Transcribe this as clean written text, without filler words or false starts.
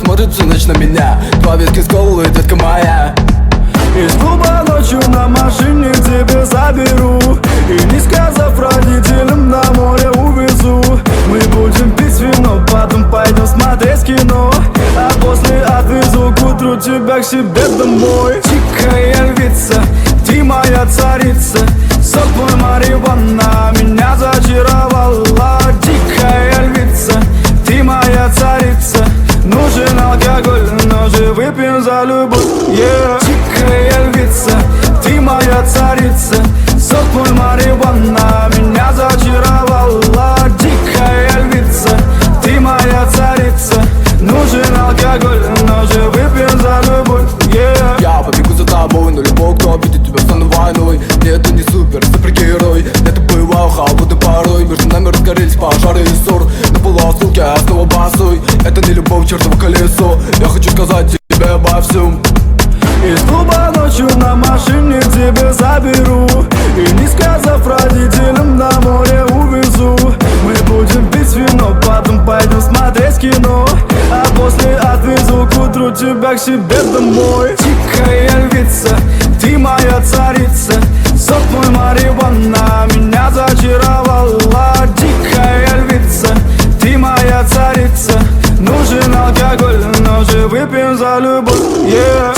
смотрит всю ночь на меня. Два виски с колой, детка моя. Из клуба ночью на машине к тебе заберу, и не сказав родителям, на море увезу. Мы будем пить вино, потом пойдем смотреть кино, а после отвезу к утру тебя к себе домой. Дикая львица, ты моя царица, сок твой марихуана меня зачаровала. Дикая львица, ты моя царица, нужен алкоголь, но же выпьем за любовь, yeah. Дикая львица, ты моя царица, сок твой марихуана меня зачаровала. Дикая львица, ты моя царица, нужен алкоголь, но же выпьем за любовь, yeah. Я побегу за тобой, но любой, кто обидит тебя, стану войной. Нет, ты не супергерой, это бывало холодной порой. Между нами разгорелись пожары и ссор. На полуосылке я снова босой. Это не любовь, чертово колесо. Я хочу сказать тебе обо всем. Из клуба ночью на машине к тебе заберу, и не сказав родителям, на море увезу. Мы будем пить вино, потом пойдем смотреть кино, а после отвезу к утру тебя к себе домой. Дикая львица, ты моя царица, сок твой марихуана меня зачаровала. Дикая львица, ты моя царица, нужен алкоголь, но же выпьем за любовь, yeah.